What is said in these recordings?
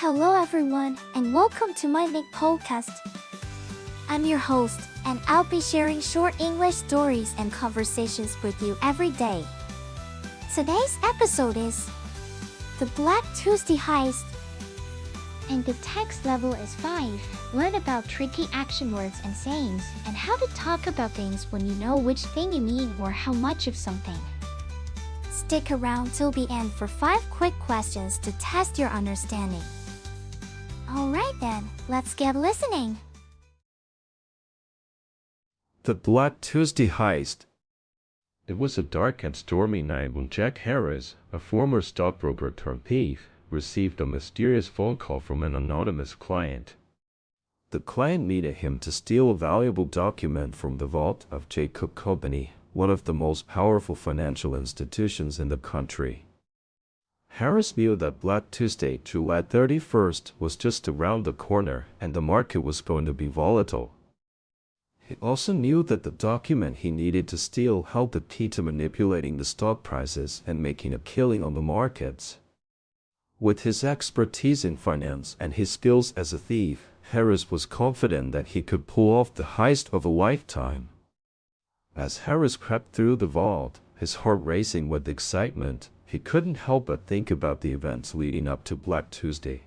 Hello everyone, and welcome to MyniQ podcast. I'm your host, and I'll be sharing short English stories and conversations with you every day. Today's episode is The Black Tuesday Heist. And the text level is 5. Learn about tricky action words and sayings, and how to talk about things when you know which thing you mean or how much of something. Stick around till the end for 5 quick questions to test your understanding. Alright then, let's get listening. The Black Tuesday Heist. It was a dark and stormy night when Jack Harris, a former stockbroker turned thief, received a mysterious phone call from an anonymous client. The client needed him to steal a valuable document from the vault of J. Cook Company, one of the most powerful financial institutions in the country. Harris knew that Black Tuesday, July 31st, was just around the corner and the market was going to be volatile. He also knew that the document he needed to steal held the key to manipulating the stock prices and making a killing on the markets. With his expertise in finance and his skills as a thief, Harris was confident that he could pull off the heist of a lifetime. As Harris crept through the vault, his heart racing with excitement, he couldn't help but think about the events leading up to Black Tuesday.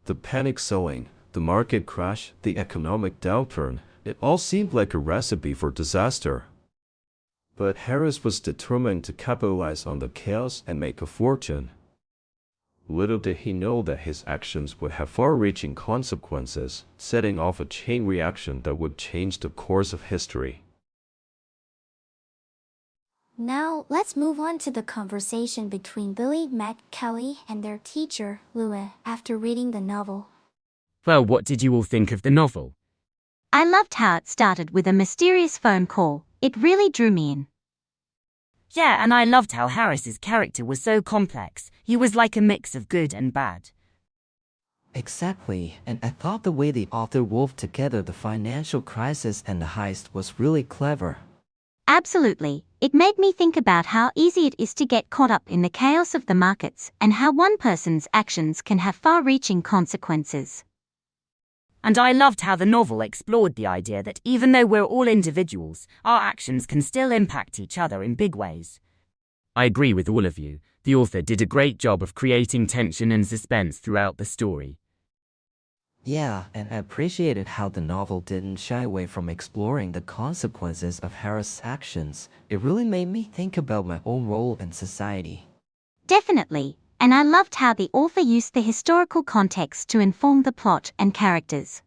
The panic selling, the market crash, the economic downturn, it all seemed like a recipe for disaster. But Harris was determined to capitalize on the chaos and make a fortune. Little did he know that his actions would have far-reaching consequences, setting off a chain reaction that would change the course of history. Now, let's move on to the conversation between Billy, Matt, Kelly, and their teacher, Louis, after reading the novel. Well, what did you all think of the novel? I loved how it started with a mysterious phone call. It really drew me in. Yeah, and I loved how Harris's character was so complex. He was like a mix of good and bad. Exactly, and I thought the way the author wove together the financial crisis and the heist was really clever. Absolutely. It made me think about how easy it is to get caught up in the chaos of the markets and how one person's actions can have far-reaching consequences. And I loved how the novel explored the idea that even though we're all individuals, our actions can still impact each other in big ways. I agree with all of you. The author did a great job of creating tension and suspense throughout the story. Yeah, and I appreciated how the novel didn't shy away from exploring the consequences of Harris' actions. It really made me think about my own role in society. Definitely, and I loved how the author used the historical context to inform the plot and characters.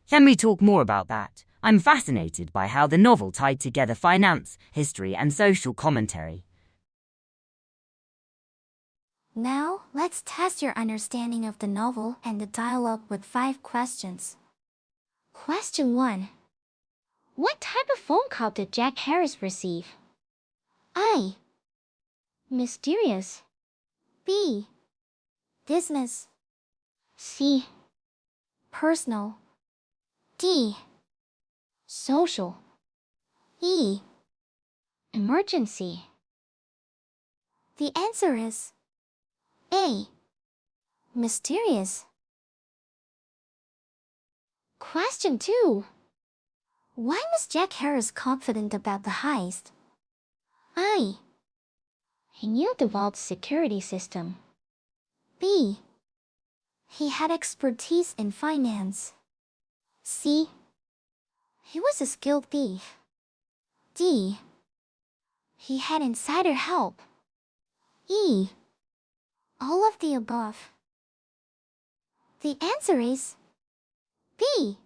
Can we talk more about that? I'm fascinated by how the novel tied together finance, history, and social commentary. Now, let's test your understanding of the novel and the dialogue with 5 questions. Question 1. What type of phone call did Jack Harris receive? A. Mysterious. B. Business. C. Personal. D. Social. E. Emergency. The answer is A. Mysterious. Question 2. Why was Jack Harris confident about the heist? A. He knew the vault's security system. B. He had expertise in finance. C. He was a skilled thief. D. He had insider help. E. All of the above. The answer is B.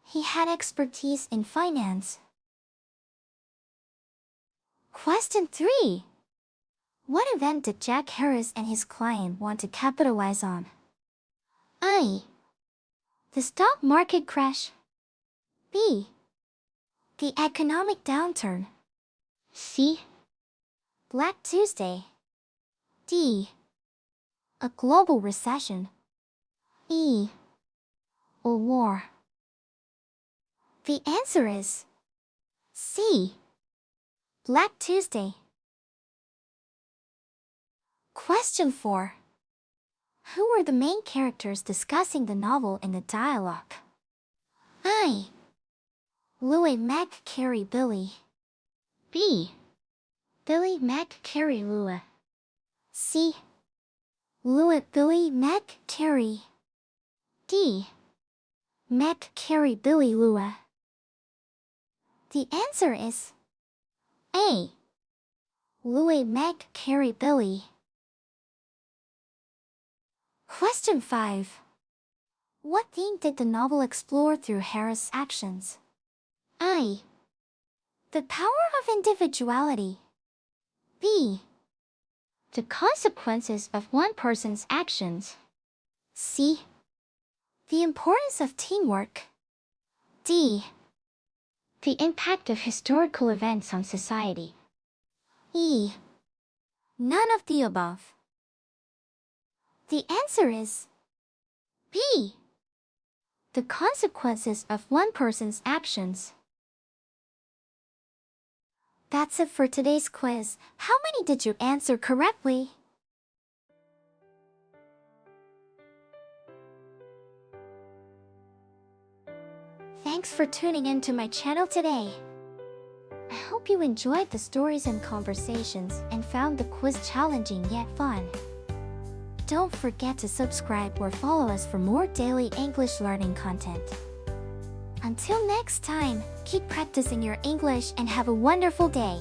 He had expertise in finance. Question 3. What event did Jack Harris and his client want to capitalize on? A. The stock market crash. B. The economic downturn. C. Black Tuesday. D. A global recession. E. A war. The answer is C. Black Tuesday. Question 4. Who were the main characters discussing the novel in the dialogue? I. Louis, Mac, Carrie, Billy. B. Billy, Mac, Carrie, Louis. C. Louis, Billy, Mac, Carrie. D. Mac, Carrie, Billy, Louis. The answer is A. Louis, Mac, Carrie, Billy. Question 5. What theme did the novel explore through Harris' actions? I. The power of individuality. B. The consequences of one person's actions. C. The importance of teamwork. D. The impact of historical events on society. E. None of the above. The answer is B. The consequences of one person's actions. That's it for today's quiz. How many did you answer correctly? Thanks for tuning in to my channel today. I hope you enjoyed the stories and conversations and found the quiz challenging yet fun. Don't forget to subscribe or follow us for more daily English learning content. Until next time, keep practicing your English and have a wonderful day.